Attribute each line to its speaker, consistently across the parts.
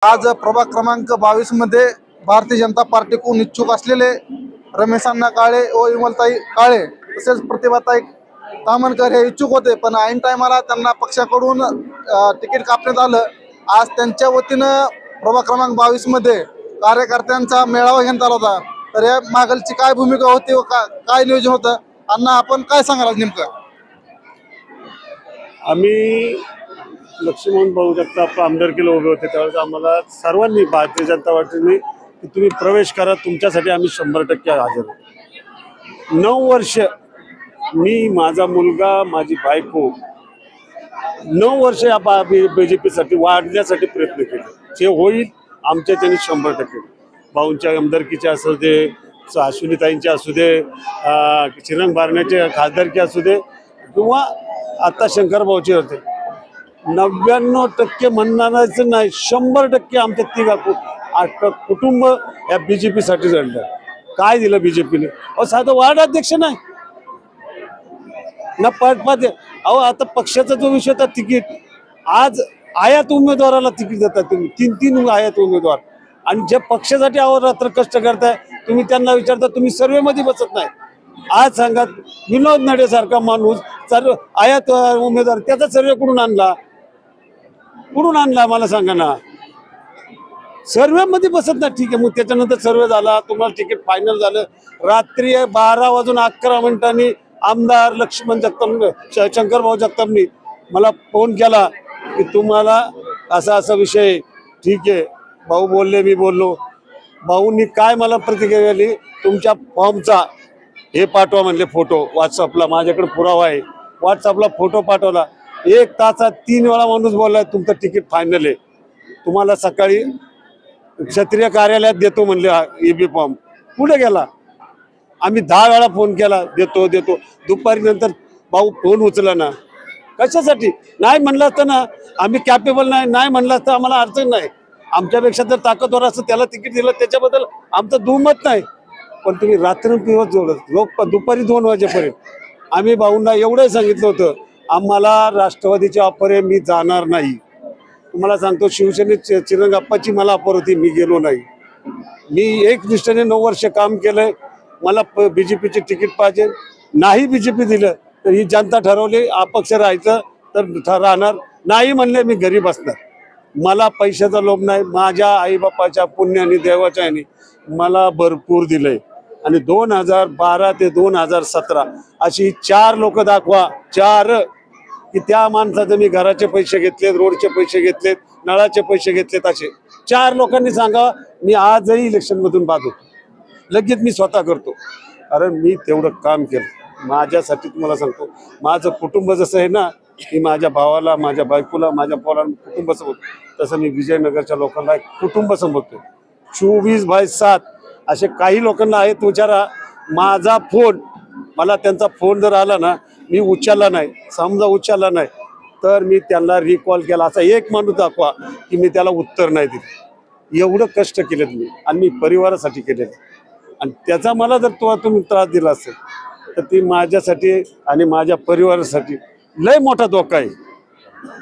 Speaker 1: आज प्रभाग क्रमांक 22 मध्ये भारतीय जनता पार्टीकडून इच्छुक असलेले रमेशांना काळे व विमलताई काळे तसेच प्रतिभाताई तामणकर हे इच्छुक होते, पण ऐन टायमाला त्यांना पक्षाकडून तिकीट कापण्यात आलं। आज त्यांच्या वतीनं प्रभाग क्रमांक 22 मध्ये कार्यकर्त्यांचा मेळावा घेण्यात आला होता। तर या मागलची काय भूमिका होती व काय नियोजन होतं, अण्णा आपण काय सांगाल नेमकं?
Speaker 2: आम्ही लक्ष्मण भाऊ जगताप आमदारकीला उभे होते त्यावेळेस आम्हाला सर्वांनी भारतीय जनता पार्टीने की तुम्ही प्रवेश करा, तुमच्यासाठी आम्ही 100% हजर आहोत। 9 वर्ष मी, माझा मुलगा, माझी बायको 9 वर्ष या BJP साठी वाढण्यासाठी प्रयत्न केले। जे होईल आमच्या त्यांनी 100%। भाऊंच्या आमदारकीचे असू दे, अश्विनीताईंचे असू दे, श्रीरंग बारण्याचे खासदारकी असू दे, किंवा आता शंकर भाऊचे होते, 99% म्हणणारच नाही, 100% आमच्या तिघा कुटुंब या BJP साठी लढलं। काय दिलं BJPने? अहो साधं वार्ड अध्यक्ष नाही ना, पाठ आता पक्षाचा जो विषय होता तिकीट, आज आयात उमेदवाराला तिकीट देतात तुम्ही, 3 आयात उमेदवार, आणि ज्या पक्षासाठी अहोरात्र कष्ट करताय तुम्ही त्यांना विचारता, तुम्ही सर्वेमध्ये बसत नाही। आज सांगा, विनोद नडे सारखा माणूस सर्व आयात उमेदवार त्याचा सर्वे कुठून आणला? मला सांगा ना, सर्वे मध्ये बसत नाही। ठीक आहे, मग त्याच्यानंतर सर्वे झाला, तुम्हाला तिकीट फायनल झालं, रात्री 12:11 आमदार लक्ष्मण जगताप, शंकर भाऊ जगतापनी मला फोन केला की तुम्हाला असा विषय। ठीक आहे, भाऊ बोलले, मी बोललो। भाऊंनी काय मला प्रतिक्रिया दिली, तुमच्या फॉर्मचा हे पाठवा म्हणले फोटो व्हॉट्सअपला, माझ्याकडे पुरावा आहे। व्हॉट्सअपला फोटो पाठवला, 1 तासात 3 वेळा माणूस बोललाय तुमचं तिकीट फायनल आहे, तुम्हाला सकाळी क्षत्रिय कार्यालयात देतो म्हणले EB फॉर्म। पुढे गेला, आम्ही 10 वेळा फोन केला, देतो दुपारी नंतर भाऊ फोन उचला ना, कशासाठी? नाही म्हणलं असतं ना, आम्ही कॅपेबल नाही म्हणलं असतं, आम्हाला अडचण नाही, आमच्यापेक्षा जर ताकदवर असतं त्याला तिकीट दिलं, त्याच्याबद्दल आमचं दुमत नाही। पण तुम्ही रात्रंदिवस जोडत लोक दुपारी 2 वाजेपर्यंत आम्ही भाऊंना एवढं सांगितलं होतं, आम्हाला राष्ट्रवादीची ऑफर आहे, मी जाणार नाही। तुम्हाला सांगतो, शिवसेनेत चिरंगाप्पाची मला ऑफर होती, मी गेलो नाही। मी एकनिष्ठेने 9 वर्ष काम केलंय, मला BJPचे तिकीट पाहिजे, नाही BJP दिलं तर ही जनता ठरवली अपक्ष राहायचं तर राहणार, नाही म्हणले मी घरी बसणार। मला पैशाचा लोभ नाही, माझ्या आईबापाच्या पुण्याने देवाच्या ह्याने मला भरपूर दिलंय, आणि 2012 ते 2017 अशी 4 लोक दाखवा, 4 की त्या माणसाचं मी घराचे पैसे घेतलेत, रोडचे पैसे घेतलेत, नळाचे पैसे घेतलेत, असे 4 लोकांनी सांगा। मी आजही इलेक्शन मधून बाद होतो, लगेच मी स्वतः करतो, कारण मी तेवढं काम केलं माझ्यासाठी। तुम्हाला सांगतो, माझं कुटुंब जसं आहे ना, मी माझ्या भावाला, माझ्या बायकोला, माझ्या पोरांना कुटुंब समजतो, तसं मी विजयनगरच्या लोकांना एक कुटुंब समजतो। 24/7 असे काही लोकांना आहेत, विचारा। माझा फोन, मला त्यांचा फोन जर आला ना, मी उचलला नाही, समजा उचलला नाही तर मी त्यांना रिकॉल केला, असा एक माणूस दाखवा की मी त्याला उत्तर नाही दिलं। एवढं कष्ट केलेत मी, आणि मी परिवारासाठी केलेत, आणि त्याचा मला जर तुम्ही त्रास दिला असेल तर ती माझ्यासाठी आणि माझ्या परिवारासाठी लय मोठा धोका आहे,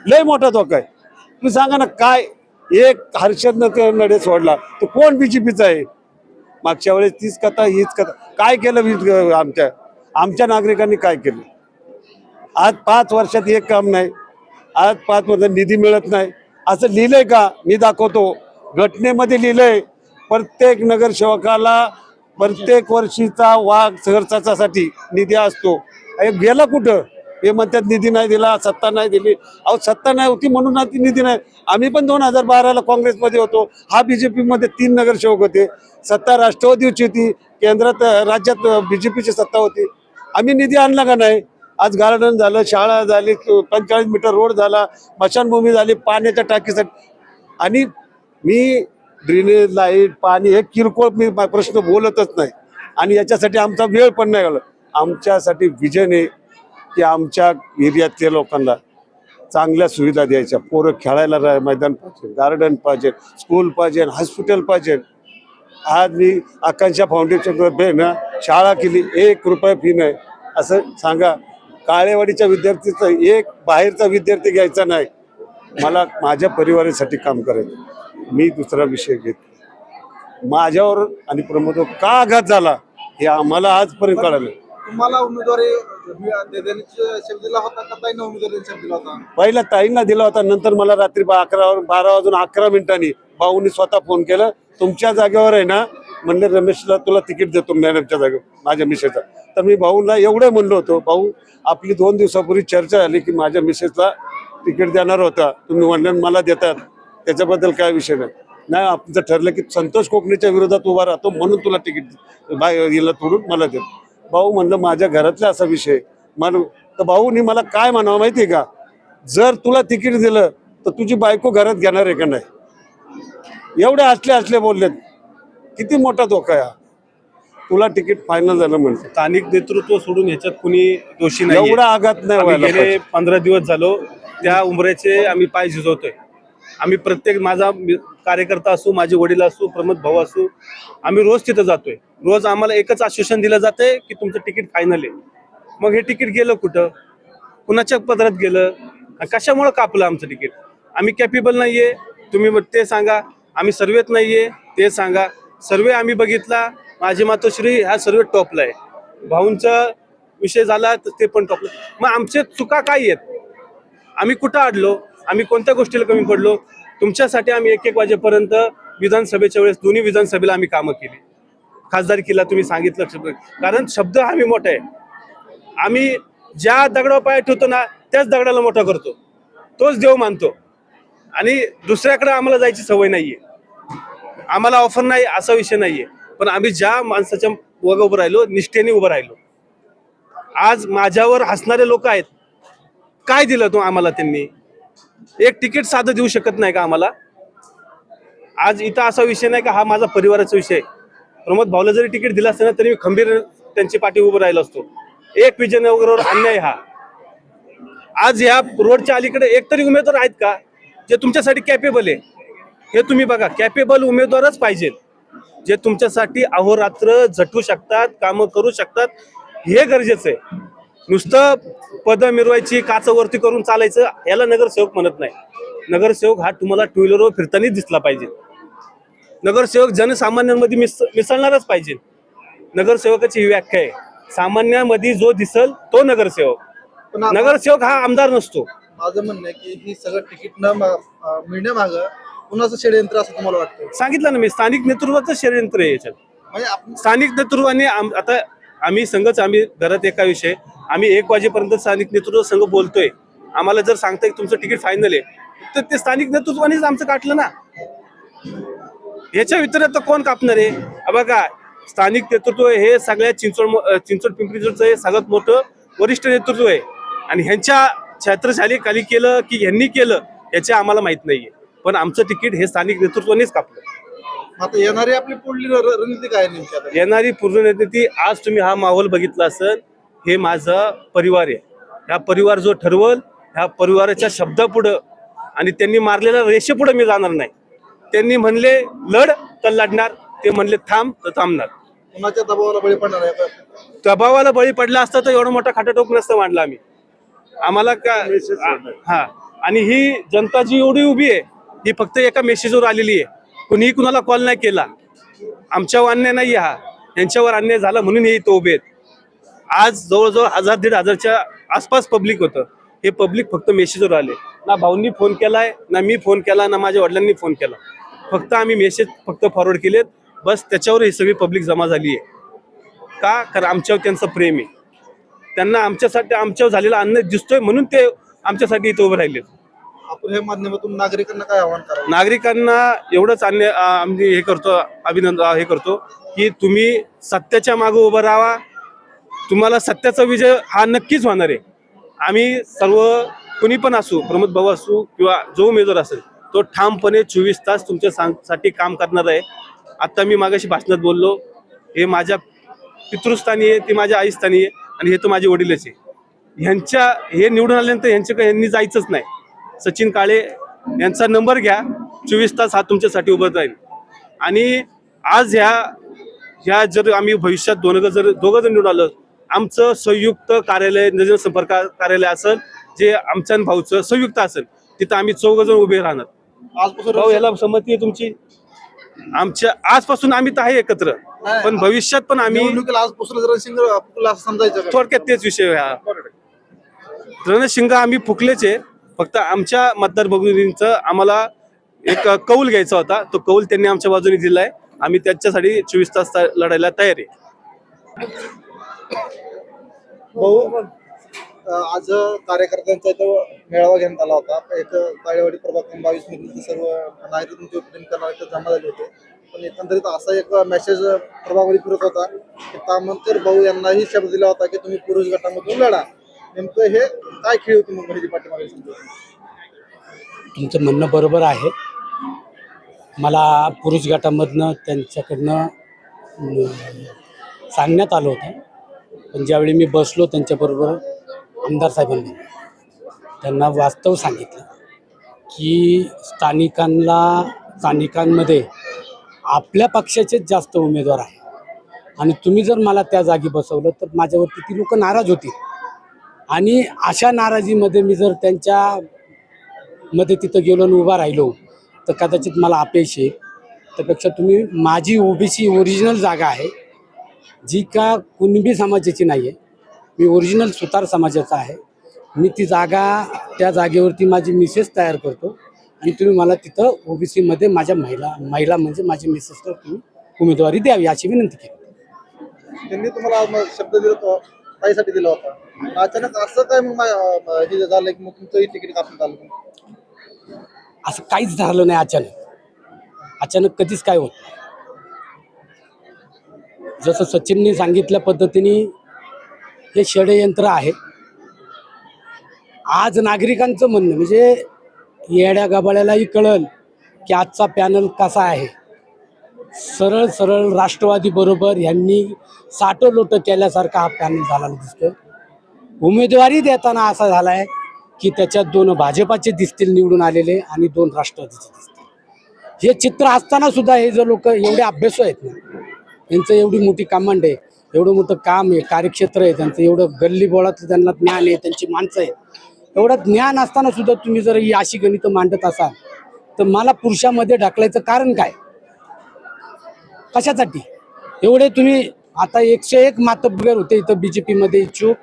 Speaker 2: लय मोठा धोका आहे। तुम्ही सांगा ना, काय एक हर्षद नडे सोडला तो कोण BJPचा आहे? मागच्या वेळेस तीच कथा, हीच कथा। काय केलं आमच्या नागरिकांनी, काय केलं? आज 5 वर्षात एक काम नाही, आज 5 वर्षात निधी मिळत नाही, असं लिहिलंय का? मी दाखवतो, घटनेमध्ये लिहिलंय, प्रत्येक नगरसेवकाला प्रत्येक वर्षीचा खर्चासाठी निधी असतो। गेला कुठं? हे म्हणतात निधी नाही दिला, सत्ता नाही दिली। अहो सत्ता नाही होती म्हणून निधी नाही। आम्ही पण 2012ला काँग्रेसमध्ये होतो, हा BJP मध्ये 3 नगरसेवक होते, सत्ता राष्ट्रवादीची होती, केंद्रात राज्यात BJPची सत्ता होती, आम्ही निधी आणला का नाही? आज गार्डन झालं, शाळा झाली, 45 मीटर रोड झाला, स्मशानभूमी झाली, पाण्याच्या टाकीसाठी, आणि मी ड्रेनेज, लाईट, पाणी हे किरकोळ मी प्रश्न बोलतच नाही, आणि याच्यासाठी आमचा वेळ पण नाही घालवला। आमच्यासाठी विजन आहे की आमच्या एरियातल्या लोकांना चांगल्या सुविधा द्यायच्या, पोरं खेळायला मैदान पाहिजे, गार्डन पाहिजे, स्कूल पाहिजे, हॉस्पिटल पाहिजे। आज मी आकांक्षा फाउंडेशनकडे ना शाळा केली, 1 रुपया फी नाही। असं सांगा, काळेवाडीच्या विद्यार्थीचं एक बाहेरचा विद्यार्थी घ्यायचा नाही, मला माझ्या परिवारासाठी काम करायचं। मी दुसरा विषय घेत. माझ्यावर आणि प्रमोदवर का आघात झाला हे आम्हाला आजपर्यंत कळालं.
Speaker 1: तुम्हाला उमेदवारी देण्याचा शब्द दिला होता का ताईंना उमेदवारी शब्द दिला होता?
Speaker 2: पहिला ताईंना दिला होता, नंतर मला रात्री 12 वाजून 11 मिनिटांनी भाऊनी स्वतः फोन केला, तुमच्या जागेवर आहे ना म्हणले रमेशला तुला तिकीट देतो मॅडमच्या जागेवर माझ्या मिसेसचा. तर मी भाऊला एवढं म्हणलो होतो, भाऊ आपली 2 दिवसापूर्वी चर्चा झाली की माझ्या मिसेसला तिकीट देणार होता, तुम्ही म्हणलं मला देतात, त्याच्याबद्दल काय विषय नाही. आमचं ठरलं की संतोष कोकणीच्या विरोधात उभा राहतो म्हणून तुला तिकीट बाहेर तोडून मला देत. भाऊ म्हणलं माझ्या घरातला असा विषय म्हणून. तर भाऊनी मला काय म्हणावं माहिती आहे का, जर तुला तिकीट दिलं तर तुझी बायको घरात घेणार आहे का नाही, एवढे असले बोललेत. किती मोठा धोका आहे. तुला तिकीट फायनल झालं म्हणते.
Speaker 3: स्थानिक नेतृत्व सोडून ह्याच्यात कुणी दोषी नाही.
Speaker 2: एवढा आघात नाही व्हायला
Speaker 3: गेले
Speaker 2: पाहिजे.
Speaker 3: 15 दिवस झालो त्या उमऱ्याचे आम्ही पाय झिजवतोय. आम्ही प्रत्येक माझा कार्यकर्ता असू, माझे वडील असू, प्रमोद भाऊ असू, आम्ही रोज तिथं जातोय. रोज आम्हाला एकच आश्वासन दिलं जातंय की तुमचं तिकीट फायनल आहे. मग हे तिकीट गेलं कुठं, कुणाच्या पदरात गेलं, कशामुळे कापलं आमचं तिकीट? आम्ही कॅपेबल नाहीये तुम्ही ते सांगा, आम्ही सर्वेत नाहीये ते सांगा. सर्वे आम्ही बघितला, माझी मातोश्री हा सर्वे टॉपला आहे, भाऊंचा विषय झाला तर ते पण टॉपला. मग आमच्या चुका काय आहेत? आम्ही कुठं अडलो? आम्ही कोणत्या गोष्टीला कमी पडलो? तुमच्यासाठी आम्ही 1-1 वाजेपर्यंत विधानसभेच्या वेळेस दोन्ही विधानसभेला आम्ही कामं केली. खासदारकीला तुम्ही सांगितलं, कारण शब्द आम्ही मोठा आहे. आम्ही ज्या दगडावर पाय ठेवतो ना त्याच दगडाला मोठा करतो, तोच देव मानतो. आणि दुसऱ्याकडे आम्हाला जायची सवय नाहीये, आम्हाला ऑफर नाही असा विषय नाहीये. पण आम्ही ज्या माणसाच्या वग उभं राहिलो, निष्ठेने उभं राहिलो. आज माझ्यावर हसणारे लोक आहेत. काय दिलं तू आम्हाला? त्यांनी एक तिकीट साधं देऊ शकत नाही का आम्हाला? आज इथं असा विषय नाही का हा माझा परिवाराचा विषय. प्रमोद भाऊला जरी तिकीट दिलं असतं ना तरी मी खंबीर त्यांची पाठी उभं राहिलो असतो. एक विजयनगरवर अन्याय हा. आज या रोडच्या अलीकडे एकतरी उमेदवार आहेत का जे तुमच्यासाठी कॅपेबल आहे? हे तुम्ही बघा, कॅपेबल उमेदवारच पाहिजेत जे तुमच्यासाठी अहोरात्र झटू शकतात, कामं करू शकतात. हे गरजेचं आहे. नुसतं पदं मिरवायची, काचं वरती करून चालायचं याला नगरसेवक म्हणत नाही. नगरसेवक हा तुम्हाला टू व्हीलरवर फिरतानाच दिसला पाहिजे. नगरसेवक जनसामान्यांमध्ये मिसळणारच पाहिजे. नगरसेवकाची ही व्याख्या आहे. सामान्यामध्ये जो दिसल तो नगरसेवक. नगरसेवक हा आमदार नसतो.
Speaker 1: माझं म्हणणं आहे की ही सगळं तिकीट न मिळण्यामागं कुणाचं षडयंत्र असं तुम्हाला वाटतं?
Speaker 3: सांगितलं ना मी, स्थानिक नेतृत्वाचं षडयंत्र आहे याच्यात.
Speaker 1: म्हणजे
Speaker 3: स्थानिक नेतृत्वाने आता आम्ही संघच, आम्ही घरात एका विषय आम्ही 1 वाजेपर्यंत स्थानिक नेतृत्व संघ बोलतोय. आम्हाला जर सांगताय की तुमचं तिकीट फायनल आहे तर ते स्थानिक नेतृत्वानेच आमचं काटलं ना. याच्या व्यतिरिक्त कोण कापणार आहे? बघा, स्थानिक नेतृत्व हे सगळ्या चिंचवड पिंपरी चिंचवडचं हे सगळ्यात मोठं वरिष्ठ नेतृत्व आहे. आणि ह्यांच्या छत्रछाली खाली केलं की ह्यांनी केलं याचे आम्हाला माहित नाहीये. पण आमचं तिकीट हे स्थानिक नेतृत्वानेच कापलं.
Speaker 1: आता येणारी आपली पुढली रणनीती काय नेमकी आता?
Speaker 3: येणारी पूर्ण रणनीती, आज तुम्ही हा माहोल बघितला असेल, हे माझा परिवार आहे. ह्या परिवार जो ठरवल, ह्या परिवाराच्या शब्दापुढं आणि त्यांनी मारलेल्या रेषेपुढं मी जाणार नाही. त्यांनी म्हणले लढ तर लढणार, ते म्हणले थांब तर थांबणार.
Speaker 1: कुणाच्या दबावाला बळी पडणार आहे?
Speaker 3: दबावाला बळी पडला असता तर एवढा मोठा खाटाटोप नसतं मांडला आम्ही. आम्हाला का हा. आणि ही जनता जी एवढी उभी आहे ही फक्त एका मेसेजवर आलेली आहे. कुणीही कुणाला कॉल नाही केला. आमच्यावर अन्याय नाही हा, यांच्यावर अन्याय झाला म्हणून हे इथं उभे आहेत. आज जवळजवळ 1000-1500च्या आसपास पब्लिक होतं. हे पब्लिक फक्त मेसेजवर आले. ना भाऊंनी फोन केलाय, ना मी फोन केला, ना माझ्या वडिलांनी फोन केला. फक्त आम्ही मेसेज फॉरवर्ड केलेत, बस त्याच्यावर ही सगळी पब्लिक जमा झाली आहे. का? कारण आमच्यावर त्यांचं प्रेम आहे. त्यांना आमच्यासाठी, आमच्यावर झालेला अन्याय दिसतोय म्हणून ते आमच्यासाठी इथं उभे राहिलेत.
Speaker 1: आपण हे माध्यमातून नागरिकांना काय आव्हान करावं?
Speaker 3: नागरिकांना एवढंच आम्ही हे करतो, अभिनंदन हे करतो की तुम्ही सत्याच्या मागे उभं राहा. तुम्हाला सत्याचा विजय हा नक्कीच होणार आहे. आम्ही सर्व कुणी पण असू, प्रमोद भाऊ असू किंवा जो उमेदवार असेल तो ठामपणे 24 तास तुमच्यासाठी काम करणार आहे. आता मी मागाशी भाषणात बोललो, हे माझ्या पितृस्थानी आहे, ते माझ्या आईस्थानी आहे आणि हे तर माझे वडीलच आहे. ह्यांच्या हे निवडून आल्यानंतर ह्यांनी जायचंच नाही. सचिन काळे यांचा नंबर घ्या, 24 तास हा तुमच्यासाठी उभं राहील. आणि आज ह्या जर आम्ही भविष्यात दोघं जर निवडून आलं, आमचं संयुक्त कार्यालय, जनसंपर्क कार्यालय असेल जे आमच्या भाऊचं संयुक्त असेल, तिथं आम्ही 4 जण उभे राहणार.
Speaker 1: आजपासून
Speaker 3: भाऊ याला संमती आहे तुमची? आमच्या आजपासून आम्ही तर आहे एकत्र,
Speaker 1: नाही,
Speaker 3: पण भविष्यात पण आम्ही
Speaker 1: निवडणुकीला आजपासून रणशिंग फुकला असं समजायचं का?
Speaker 3: थोडक्यात तेच विषय हा. रणशिंग आम्ही फुकलेचे, फक्त आमच्या मतदार भगिनींचं आम्हाला एक कौल घ्यायचा होता, तो कौल त्यांनी आमच्या बाजूने दिलाय. आम्ही त्याच्यासाठी 24 तास लढायला तयार आहे.
Speaker 1: भाऊ आज कार्यकर्त्यांचा इथं मेळावा घेण्यात आला होता. एक काळेवाडी प्रभाग क्रमांक 22 मधील सर्व नागरिक तुमचे प्रिंट करणारे जमा झाले होते. पण एकंदरीत असा एक मेसेज प्रभागामध्ये फिरत होता की तामणकर भाऊ यांनाही शब्द दिला होता की तुम्ही पुरुष गटामधून लढा. नेमकं हे काय खेळ होती मग घडीची पाठीमागे?
Speaker 4: तुमचं म्हणणं बरोबर आहे. मला पुरुष गटामधनं त्यांच्याकडनं सांगण्यात आलं होतं, पण ज्यावेळी मी बसलो त्यांच्याबरोबर आमदार साहेबांनी त्यांना वास्तव सांगितलं की स्थानिकांमध्ये आपल्या पक्षाचेच जास्त उमेदवार आहे आणि तुम्ही जर मला त्या जागी बसवलं तर माझ्यावरती ती लोक नाराज होतील आणि अशा नाराजीमध्ये मी जर त्यांच्यामध्ये तिथं गेलो आणि उभा राहिलो तर कदाचित मला अपयश येईल. त्यापेक्षा तुम्ही माझी ओबीसी ओरिजिनल जागा आहे जी का कुणबी समाजाची नाही आहे, मी ओरिजिनल सुतार समाजाचा आहे. मी ती जागा त्या जागेवरती माझी मिसेस तयार करतो आणि तुम्ही मला तिथं ओबीसीमध्ये माझ्या महिला म्हणजे माझी मिसेसला तुम्ही उमेदवारी द्यावी अशी विनंती केली.
Speaker 1: त्यांनी तुम्हाला शब्द दिला होता, काहीसाठी दिला होता. अचानक असं काय मग हे झालं की मग तुमचंही तिकीट कापण्यात आलं?
Speaker 4: असं काहीच झालं नाही. अचानक कधीच काय होत नाही. जसं सचिनने सांगितल्या पद्धतीने हे षडयंत्र आहे. आज नागरिकांचं म्हणणं म्हणजे येड्या गबाळ्यालाही कळल की आजचा पॅनल कसा आहे. सरळ सरळ राष्ट्रवादी बरोबर ह्यांनी साठोलोटं केल्यासारखा हा पॅनल झालेला दिसतोय. उमेदवारी देताना असा झालाय की त्याच्यात 2 भाजपाचे दिसतील निवडून आलेले आणि 2 राष्ट्रवादीचे दिसतील. हे चित्र असताना सुद्धा हे जे लोक एवढे अभ्यासू आहेत ना, त्यांचं एवढी मोठी कमांड आहे, एवढं मोठं काम आहे, कार्यक्षेत्र आहे त्यांचं, एवढं गल्ली बोळातलं त्यांना ज्ञान आहे, त्यांची माणसं आहेत. एवढं ज्ञान असताना सुद्धा तुम्ही जर ही अशी गणितं मांडत असाल तर मला पुरुषामध्ये ढकलायचं कारण काय? कशासाठी एवढे तुम्ही? आता 101 मातब्बर होते इथं बीजेपीमध्ये इच्छुक,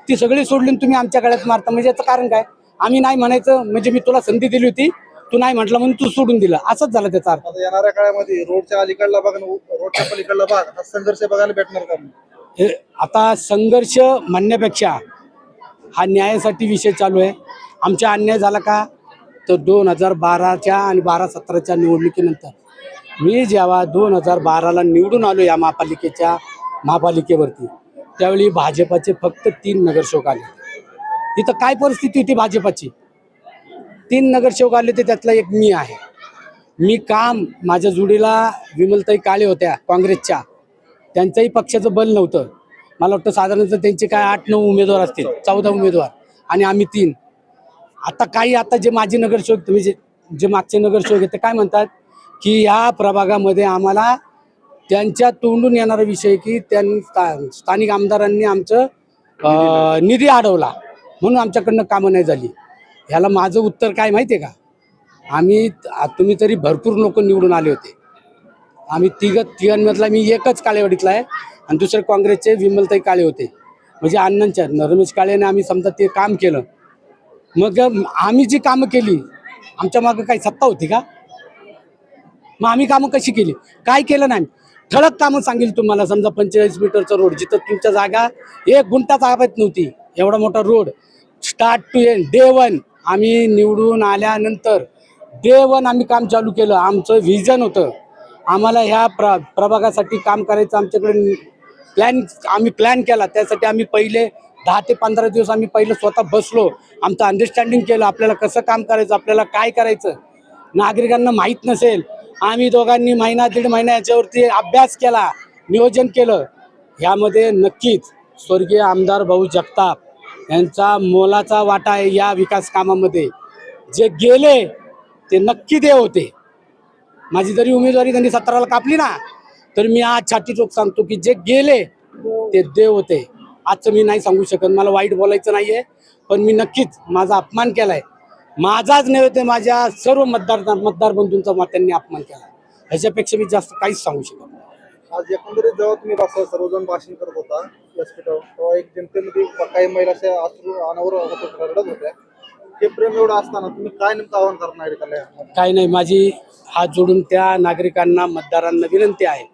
Speaker 4: ती सगळी सोडली तुम्ही आमच्या गळ्यात मारता म्हणजे याचं कारण काय? आम्ही नाही म्हणायचं म्हणजे मी तुला संधी दिली होती, तू नाही म्हटलं म्हणून तू सोडून दिलं, असंच झालं त्याचा अर्थ.
Speaker 1: आता येणाऱ्या काळामध्ये रोडच्या अलीकडला भाग आणि रोडच्या पलीकडला भाग हा संघर्ष बघायला भेटणार का?
Speaker 4: हे आता संघर्ष म्हणण्यापेक्षा हा न्यायासाठी विषय चालू आहे. आमचा अन्याय झाला का तर 2012च्या आणि 12-17च्या निवडणुकीनंतर मी जेव्हा 2012ला निवडून आलो या महापालिकेवरती, त्यावेळी भाजपाचे फक्त 3 नगरसेवक आले. इथं काय परिस्थिती होती भाजपाची? 3 नगरसेवक आले ते त्यातला एक मी आहे. मी काम माझ्या जोडीला विमलताई काळे होत्या काँग्रेसच्या, त्यांच्याही पक्षाचं बल नव्हतं. मला वाटतं साधारणतः त्यांचे काय 8-9 उमेदवार असतील, 14 उमेदवार आणि आम्ही 3. आता जे माजी नगरसेवक म्हणजे जे मागचे नगरसेवक आहेत ते काय म्हणतात की ह्या प्रभागामध्ये आम्हाला त्यांच्या तोंडून येणारा विषय की त्यांनी स्थानिक आमदारांनी आमचं निधी अडवला म्हणून आमच्याकडनं कामं नाही झाली. ह्याला माझं उत्तर काय माहिती आहे का? तुम्ही तरी भरपूर लोक निवडून आले होते. आम्ही तिघांमधला मी एकच काळेवाडीतला आहे आणि दुसरे काँग्रेसचे विमलताई काळे होते. म्हणजे अण्णांच्या रमेश काळेने आम्ही समजा ते काम केलं. मग आम्ही जी कामं केली आमच्या मागं काही सत्ता होती का? मग आम्ही कामं कशी केली? काय केलं नाही. ठळक कामं सांगेल तुम्हाला. समजा 45 मीटरचा रोड जिथं तुमच्या जागा 1 गुंठा ताब्यात नव्हती, एवढा मोठा road start to end day 1 आम्ही निवडून आल्यानंतर डे 1 आम्ही काम चालू केलं. आमचं व्हिजन होतं, आम्हाला ह्या प्रभागासाठी काम करायचं. आमच्याकडे आम्ही प्लॅन केला. त्यासाठी आम्ही पहिले 10 ते 15 दिवस आम्ही पहिलं स्वतः बसलो, आमचं अंडरस्टँडिंग केलं, आपल्याला कसं काम करायचं, आपल्याला काय करायचं. नागरिकांना माहीत नसेल, आम्ही दोघांनी 1.5-1.5 महिना याच्यावरती अभ्यास केला, नियोजन केलं. ह्यामध्ये नक्कीच स्वर्गीय आमदार भाऊ जगताप यांचा मोलाचा वाटा आहे या विकास कामामध्ये. जे गेले ते नक्की देव होते. माझी जरी उमेदवारी त्यांनी 17ला कापली ना, तर मी आज छाती चोक सांगतो की जे गेले ते देव होते. आजचं मी नाही सांगू शकत, मला वाईट बोलायचं नाही आहे, पण मी नक्कीच माझा अपमान केला आहे. माझाच नव्हे ते माझ्या सर्व मतदार बंधूंचा त्यांनी अपमान केला. ह्याच्यापेक्षा मी जास्त काहीच सांगू शकत नाही.
Speaker 1: आज एकंदरीत जेव्हा तुम्ही सर्वजण भाषण करत होता व्यासपीठावर, तेव्हा एक जनतेमध्ये काही महिला अशा अश्रू अनावर रडत होत्या. हे प्रेम एवढं असताना तुम्ही काय नेमकं आव्हान करणार नागरिकांना?
Speaker 4: काही नाही, माझी हात जोडून त्या नागरिकांना मतदारांना विनंती आहे.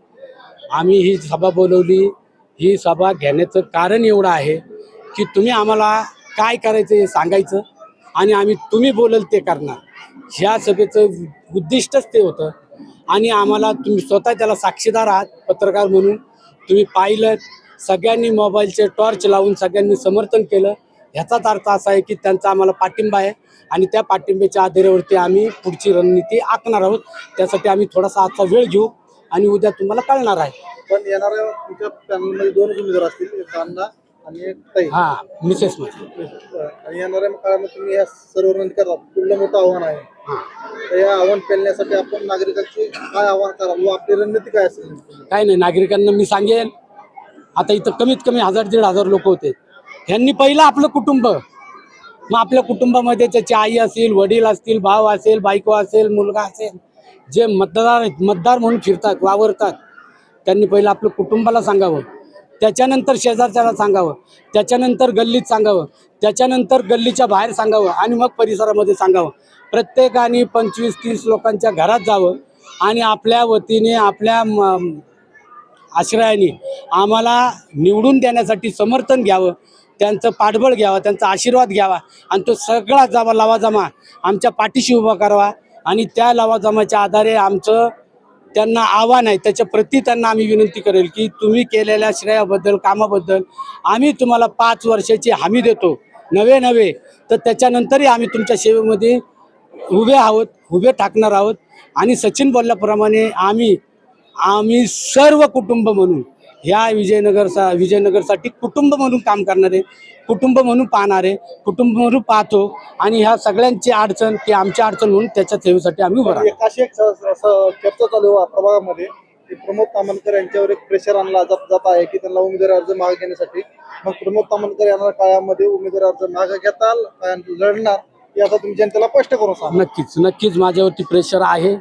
Speaker 4: आम्ही ही सभा बोलवली, ही सभा घेण्याचं कारण एवढं आहे की तुम्ही आम्हाला काय करायचं हे सांगायचं आणि आम्ही तुम्ही बोलल ते करणार. ह्या सभेचं उद्दिष्टच ते होतं आणि आम्हाला तुम्ही स्वतः त्याला साक्षीदार आहात पत्रकार म्हणून. तुम्ही पाहिलं, सगळ्यांनी मोबाईलचे टॉर्च लावून सगळ्यांनी समर्थन केलं. ह्याचाच अर्थ असा आहे की त्यांचा आम्हाला पाठिंबा आहे आणि त्या पाठिंब्याच्या आधारावरती आम्ही पुढची रणनीती आखणार आहोत. त्यासाठी आम्ही थोडासा आजचा वेळ घेऊ आणि उद्या तुम्हाला कळणार आहे.
Speaker 1: पण येणाऱ्या तुमच्या पॅनलमध्ये 2 उमेदवार असतील, एक अण्णा आणि एक ताई.
Speaker 4: हां, मिसेस माझी.
Speaker 1: आणि येणाऱ्या काळामध्ये तुम्ही या सर्व रणनीती करता, पुढलं मोठं आव्हान आहे. तर या आव्हान पेलण्यासाठी आपण नागरिकांची काय आव्हान करावं व आपली रणनीती काय असेल?
Speaker 4: काय नाही, नागरिकांना मी सांगेन, आता इथं कमीत कमी 1000-1500 लोक होते. ह्यांनी पहिलं आपलं कुटुंब, मग आपल्या कुटुंबामध्ये त्याची आई असेल, वडील असतील, भाव असेल, बायको असेल, मुलगा असेल, जे मतदार म्हणून फिरतात, वावरतात, त्यांनी पहिलं आपलं कुटुंबाला सांगावं. त्याच्यानंतर शेजारच्याला सांगावं, त्याच्यानंतर गल्लीत सांगावं, त्याच्यानंतर गल्लीच्या बाहेर सांगावं आणि मग परिसरामध्ये सांगावं. प्रत्येकाने 25-30 लोकांच्या घरात जावं आणि आपल्या वतीने, आपल्या आश्रयाने आम्हाला निवडून देण्यासाठी समर्थन घ्यावं, त्यांचं पाठबळ घ्यावं, त्यांचा आशीर्वाद घ्यावा आणि तो सगळा लवाजमा आमच्या पाठीशी उभा करावा. आणि त्या लवाजमाच्या आधारे आमचं त्यांना आव्हान आहे, त्याच्या प्रती त्यांना आम्ही विनंती करेल की तुम्ही केलेल्या श्रेयाबद्दल, कामाबद्दल आम्ही तुम्हाला 5 वर्षाची हमी देतो, नवे तर त्याच्यानंतरही आम्ही तुमच्या सेवेमध्ये उभे ठाकणार आहोत. आणि सचिन बोलल्याप्रमाणे आम्ही सर्व कुटुंब म्हणून ह्या विजयनगरसाठी कुटुंब म्हणून काम करणारे, कुटुंब म्हणून पाहणारे, कुटुंब म्हणून पाहतो आणि ह्या सगळ्यांची अडचण की आमची अडचण म्हणून त्याच्या सेवेसाठी आम्ही उभं राहतो.
Speaker 1: अशी एक चर्चा चालू आहे प्रभागामध्ये की प्रमोद तामणकर यांच्यावर एक प्रेशर आणला जात आहे की त्यांना उमेदवारी अर्ज मागे घेण्यासाठी. मग प्रमोद तामणकर येणाऱ्या काळामध्ये उमेदवारी अर्ज मागे घेताल काय लढणार हे आता तुम्ही जनतेला स्पष्ट करून सांगा.
Speaker 4: नक्कीच माझ्यावरती प्रेशर आहे,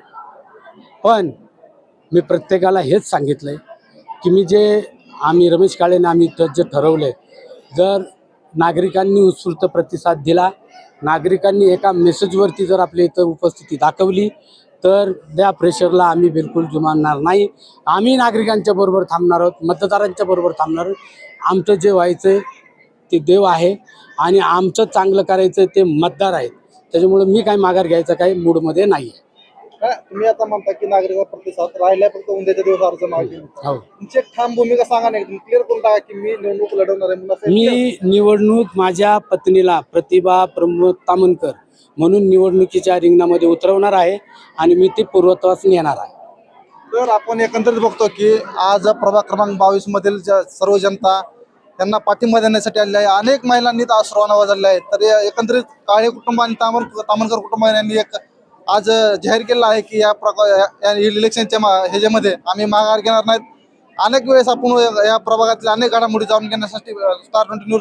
Speaker 4: पण मी प्रत्येकाला हेच सांगितलंय की आम्ही रमेश काळेने आम्ही जे ठरवलंय, जर नागरिकांनी उत्स्फूर्त प्रतिसाद दिला, नागरिकांनी एका मेसेजवरती जर आपल्या इथं उपस्थिती दाखवली, तर त्या प्रेशरला आम्ही बिलकुल जुमानणार नाही. आम्ही नागरिकांच्या बरोबर थांबणार आहोत, मतदारांच्या बरोबर थांबणार आहोत. आमचं जे व्हायचं ते देव आहे आणि आमचं चांगलं करायचं ते मतदार आहेत. त्याच्यामुळे मी काही माघार घ्यायचं काही मूडमध्ये नाही आहे.
Speaker 1: तुम्ही आता म्हणता की नागरिक प्रतिसाद राहिल्या फक्त उद्याच्या दिवस अर्ज मागे.
Speaker 4: हो,
Speaker 1: तुमची एक ठाम भूमिका सांगा नाही, क्लिअर करून टाका की मी निवडणूक लढवणार आहे.
Speaker 4: मी निवडणूक माझ्या पत्नीला प्रतिभा प्रमोद तामणकर म्हणून निवडणुकीच्या रिंगणामध्ये उतरवणार आहे आणि मी ती पूर्वत्वास नेणार आहे.
Speaker 1: तर आपण एकंदरीत बघतो की आज प्रभाग क्रमांक 22 मधील सर्व जनता त्यांना पाठिंबा देण्यासाठी आलेली आहे. अनेक महिलांनी अश्रू आवाजले आहेत. तर एकंदरीत काळे कुटुंब आणि तामणकर कुटुंबाने एक आज जाहीर केलं आहे की या इलेक्शनच्या ह्याच्यामध्ये आम्ही माघार घेणार नाहीत. अनेक वेळेस आपण या प्रभागातल्या अनेक घडामोडी जाणून घेण्यासाठी स्टार 20 न्यूज